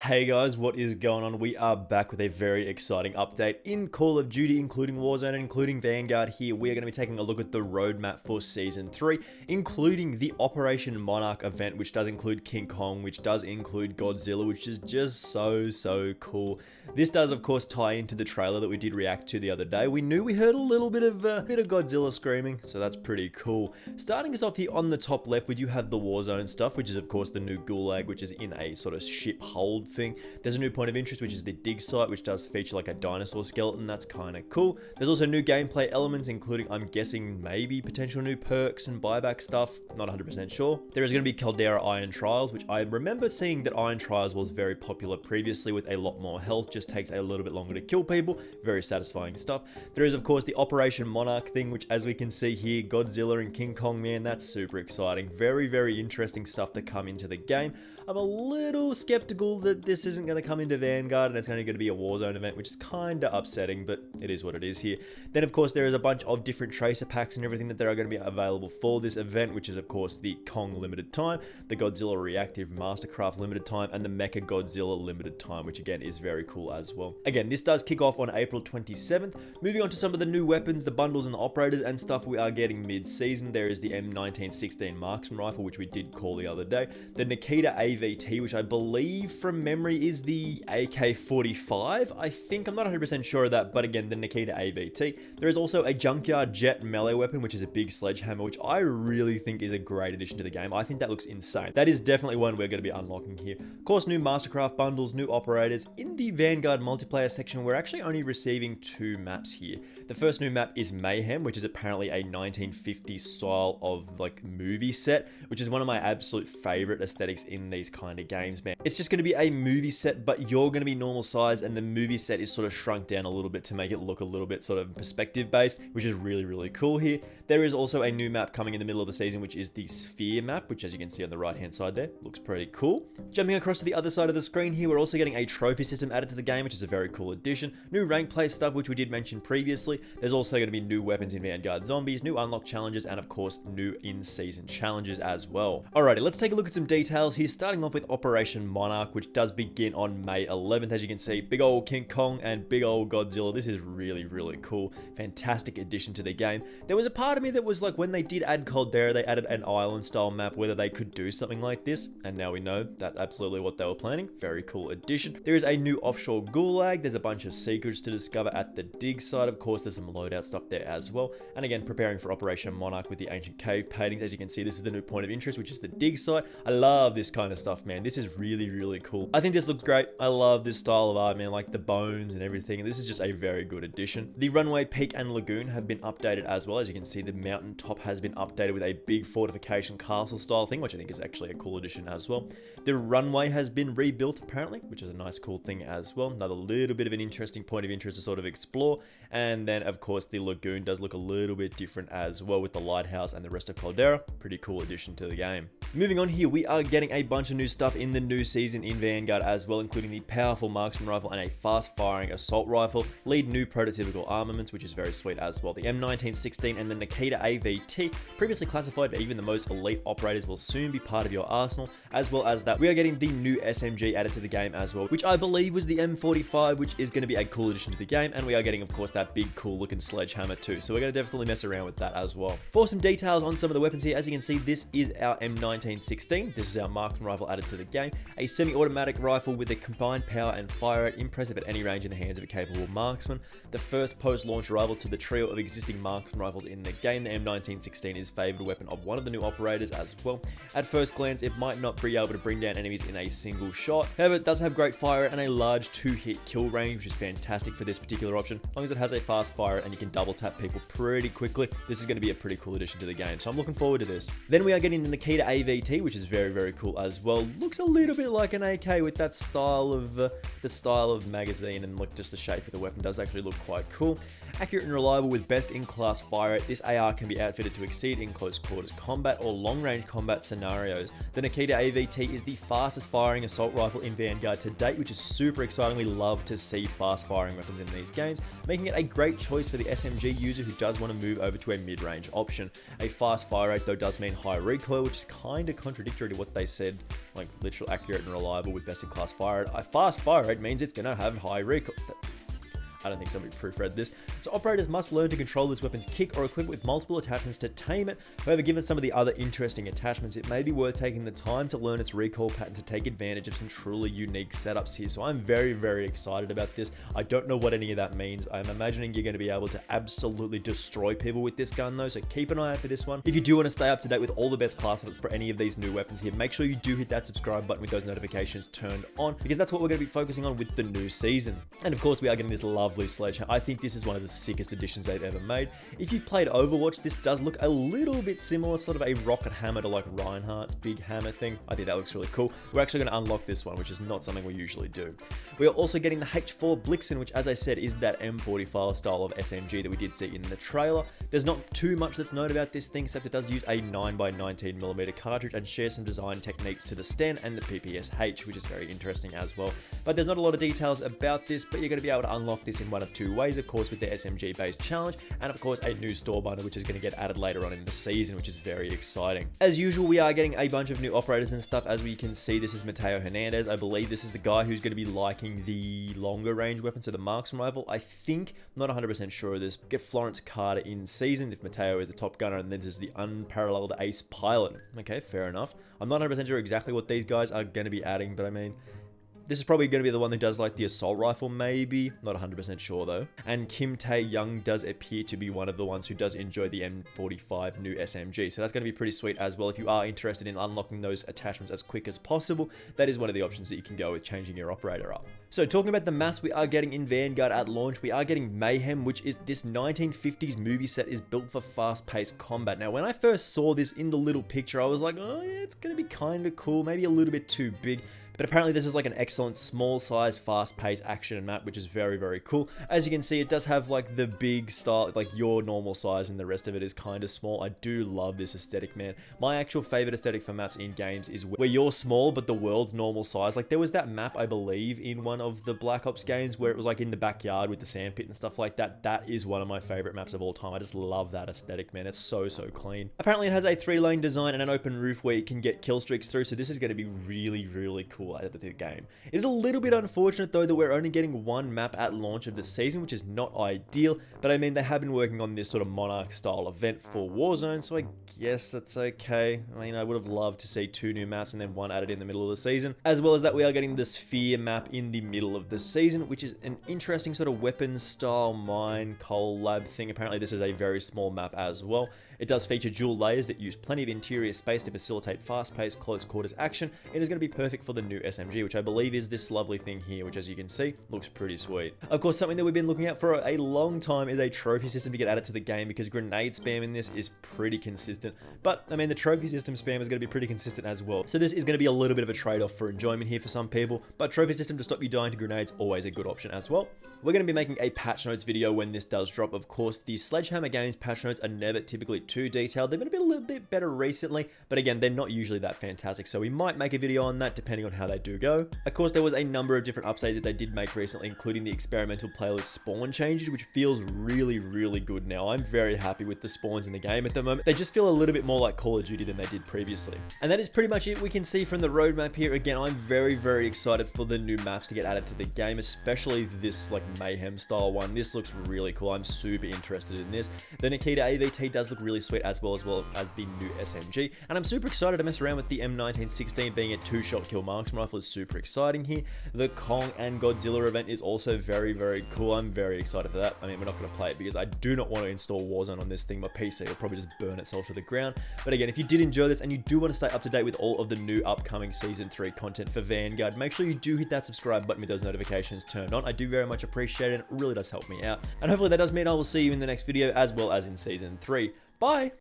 Hey guys, what is going on? We are back with a very exciting update in Call of Duty, including Warzone, including Vanguard here. We are going to be taking a look at the roadmap for Season 3, including the Operation Monarch event, which does include King Kong, which does include Godzilla, which is just so cool. This does, of course, tie into the trailer that we did react to the other day. We knew we heard a little bit of Godzilla screaming, so that's pretty cool. Starting us off here on the top left, we do have the Warzone stuff, which is, of course, the new Gulag, which is in a sort of ship hold thing. There's a new point of interest, which is the dig site, which does feature like a dinosaur skeleton. That's kind of cool. There's also new gameplay elements, including, I'm guessing, maybe potential new perks and buyback stuff. Not 100% sure. There is going to be Caldera Iron Trials, which I remember seeing that Iron Trials was very popular previously with a lot more health. Just takes a little bit longer to kill people. Very satisfying stuff. There is, of course, the Operation Monarch thing, which, as we can see here, Godzilla and King Kong, man, that's super exciting. Very interesting stuff to come into the game. I'm a little skeptical that this isn't going to come into Vanguard and it's only going to be a Warzone event, which is kind of upsetting, but it is what it is here. Then, of course, there is a bunch of different tracer packs and everything that are going to be available for this event, which is, of course, the Kong Limited Time, the Godzilla Reactive Mastercraft Limited Time, and the Mecha Godzilla Limited Time, which, again, is very cool as well. Again, this does kick off on April 27th. Moving on to some of the new weapons, the bundles and the operators and stuff we are getting mid-season. There is the M1916 Marksman Rifle, which we did call the other day. The Nikita AVT, which I believe from memory is the AK-45, I think. I'm not 100% sure of that, but again, the Nikita AVT. There is also a Junkyard Jet melee weapon, which is a big sledgehammer, which I really think is a great addition to the game. I think that looks insane. That is definitely one we're going to be unlocking here. Of course, new Mastercraft bundles, new operators. In the Vanguard multiplayer section, we're actually only receiving 2 maps here. The first new map is Mayhem, which is apparently a 1950s style of like movie set, which is one of my absolute favorite aesthetics in these kind of games, man. It's just going to be a movie set, but you're going to be normal size, and the movie set is sort of shrunk down a little bit to make it look a little bit sort of perspective based, which is really cool here. There is also a new map coming in the middle of the season, which is the Sphere map, which, as you can see on the right hand side there, looks pretty cool. Jumping across to the other side of the screen here, we're also getting a trophy system added to the game, which is a very cool addition. New rank play stuff, which we did mention previously. There's also going to be new weapons in Vanguard Zombies, new unlock challenges, and of course, new in-season challenges as well. Alrighty, let's take a look at some details here, starting off with Operation Monarch, which does begin on May 11th. As you can see, big old King Kong and big old Godzilla. This is really cool. Fantastic addition to the game. There was a part of me that was like, when they did add Caldera, they added an island style map, whether they could do something like this, and now we know that's absolutely what they were planning. Very cool addition. There is a new offshore Gulag. There's a bunch of secrets to discover at the dig site. Of course, there's some loadout stuff there as well. And again, preparing for Operation Monarch with the ancient cave paintings. As you can see, this is the new point of interest, which is the dig site. I love this kind of stuff, man. This is really cool. I think this looks great. I love this style of art, man, like the bones and everything. This is just a very good addition. The runway, peak, and lagoon have been updated as well. As you can see, the mountain top has been updated with a big fortification castle style thing, which I think is actually a cool addition as well. The runway has been rebuilt apparently, which is a nice cool thing as well. Another little bit of an interesting point of interest to sort of explore. And then, of course, the lagoon does look a little bit different as well with the lighthouse and the rest of Caldera. Pretty cool addition to the game. Moving on here, we are getting a bunch of new stuff in the new season in Vanguard as well, including the powerful marksman rifle and a fast-firing assault rifle. Lead new prototypical armaments, which is very sweet as well. The M1916 and the Nikita AVT, previously classified for even the most elite operators, will soon be part of your arsenal. As well as that, we are getting the new SMG added to the game as well, which I believe was the M45, which is going to be a cool addition to the game. And we are getting, of course, that big cool looking sledgehammer too, so we're going to definitely mess around with that as well. For some details on some of the weapons here, as you can see, this is our M1916. This is our marksman rifle added to the game. A semi-automatic rifle with a combined power and fire rate, impressive at any range in the hands of a capable marksman. The first post-launch rival to the trio of existing marksman rifles in the game. The M1916 is favoured weapon of one of the new operators as well. At first glance, it might not be able to bring down enemies in a single shot. However, it does have great fire rate and a large 2-hit kill range, which is fantastic for this particular option. As long as it has a fast fire and you can double tap people pretty quickly, this is going to be a pretty cool addition to the game, so I'm looking forward to this. Then we are getting the Nikita AVT, which is very cool as well. Looks a little bit like an AK with that style of the style of magazine, and look, just the shape of the weapon does actually look quite cool. Accurate and reliable with best-in-class fire rate, this AR can be outfitted to exceed in close quarters combat or long-range combat scenarios. The Nikita AVT is the fastest firing assault rifle in Vanguard to date, which is super exciting. We love to see fast firing weapons in these games, making it a great choice for the SMG user who does want to move over to a mid-range option. A fast fire rate though does mean high recoil, which is kind of contradictory to what they said like literal accurate and reliable with best in class fire rate. A fast fire rate means it's gonna have high recoil. I don't think somebody proofread this. So operators must learn to control this weapon's kick or equip it with multiple attachments to tame it. However, given some of the other interesting attachments, it may be worth taking the time to learn its recoil pattern to take advantage of some truly unique setups here. So I'm very, very excited about this. I don't know what any of that means. I'm imagining you're going to be able to absolutely destroy people with this gun though, so keep an eye out for this one. If you do want to stay up to date with all the best class setups for any of these new weapons here, make sure you do hit that subscribe button with those notifications turned on, because that's what we're going to be focusing on with the new season. And of course, we are getting this lovely sledgehammer. I think this is one of the sickest additions they've ever made. If you played Overwatch, this does look a little bit similar, sort of a rocket hammer to like Reinhardt's big hammer thing. I think that looks really cool. We're actually going to unlock this one, which is not something we usually do. We are also getting the H4 Blixen, which, as I said, is that M45 style of SMG that we did see in the trailer. There's not too much that's known about this thing, except it does use a 9x19mm cartridge and shares some design techniques to the Sten and the PPSH, which is very interesting as well. But there's not a lot of details about this, but you're going to be able to unlock this in one of two ways, of course, with the SMG based challenge, and of course a new store bundle which is going to get added later on in the season, which is very exciting. As usual, we are getting a bunch of new operators and stuff. As we can see, this is Mateo Hernandez. I believe this is the guy who's going to be liking the longer range weapon, so the marksman rifle. I think, I'm not 100% sure of this. Get Florence Carter in season if Mateo is the top gunner, and then there's the unparalleled ace pilot. Okay, fair enough. I'm not 100% sure exactly what these guys are going to be adding, but I mean, this is probably going to be the one that does like the assault rifle, maybe. Not 100% sure though. And Kim Tae-young does appear to be one of the ones who does enjoy the M45 new SMG. So that's going to be pretty sweet as well. If you are interested in unlocking those attachments as quick as possible, that is one of the options that you can go with changing your operator up. So talking about the maps we are getting in Vanguard at launch, we are getting Mayhem, which is this 1950s movie set is built for fast-paced combat. Now, when I first saw this in the little picture, I was like, oh yeah, it's going to be kind of cool, maybe a little bit too big. But apparently this is like an excellent small size, fast-paced action map, which is very, very cool. As you can see, it does have like the big style, like your normal size, and the rest of it is kind of small. I do love this aesthetic, man. My actual favorite aesthetic for maps in games is where you're small, but the world's normal size. Like there was that map, I believe, in one of the Black Ops games where it was like in the backyard with the sandpit and stuff like that. That is one of my favorite maps of all time. I just love that aesthetic, man. It's so, so clean. Apparently it has a 3-lane design and an open roof where you can get kill streaks through. So this is going to be really, really cool at the game. It is a little bit unfortunate though that we're only getting one map at launch of the season, which is not ideal, but I mean they have been working on this sort of Monarch style event for Warzone, so I guess that's okay. I mean, I would have loved to see 2 new maps and then one added in the middle of the season, as well as that we are getting the Sphere map in the middle of the season, which is an interesting sort of weapons style mine coal lab thing. Apparently this is a very small map as well. It does feature dual layers that use plenty of interior space to facilitate fast-paced, close-quarters action. It is going to be perfect for the new SMG, which I believe is this lovely thing here, which as you can see, looks pretty sweet. Of course, something that we've been looking at for a long time is a trophy system to get added to the game, because grenade spam in this is pretty consistent. But, I mean, the trophy system spam is going to be pretty consistent as well. So this is going to be a little bit of a trade-off for enjoyment here for some people, but trophy system to stop you dying to grenades, always a good option as well. We're going to be making a patch notes video when this does drop. Of course, the Sledgehammer Games patch notes are never typically too detailed. They've been a little bit better recently, but again, they're not usually that fantastic, so we might make a video on that depending on how they do go. Of course, there was a number of different updates that they did make recently, including the experimental playlist spawn changes, which feels really, really good now. I'm very happy with the spawns in the game at the moment. They just feel a little bit more like Call of Duty than they did previously. And that is pretty much it we can see from the roadmap here. Again, I'm very, very excited for the new maps to get added to the game, especially this like Mayhem style one. This looks really cool. I'm super interested in this. The Nikita AVT does look really sweet as well as the new SMG, and I'm super excited to mess around with the M1916. Being a 2-shot kill marksman rifle is super exciting here. The Kong and Godzilla event is also very, very cool. I'm very excited for that. I mean, we're not going to play it because I do not want to install Warzone on this thing. My PC will probably just burn itself to the ground. But again, if you did enjoy this and you do want to stay up to date with all of the new upcoming Season 3 content for Vanguard, make sure you do hit that subscribe button with those notifications turned on. I do very much appreciate it. It really does help me out. And hopefully that does mean I will see you in the next video as well as in Season 3. Bye!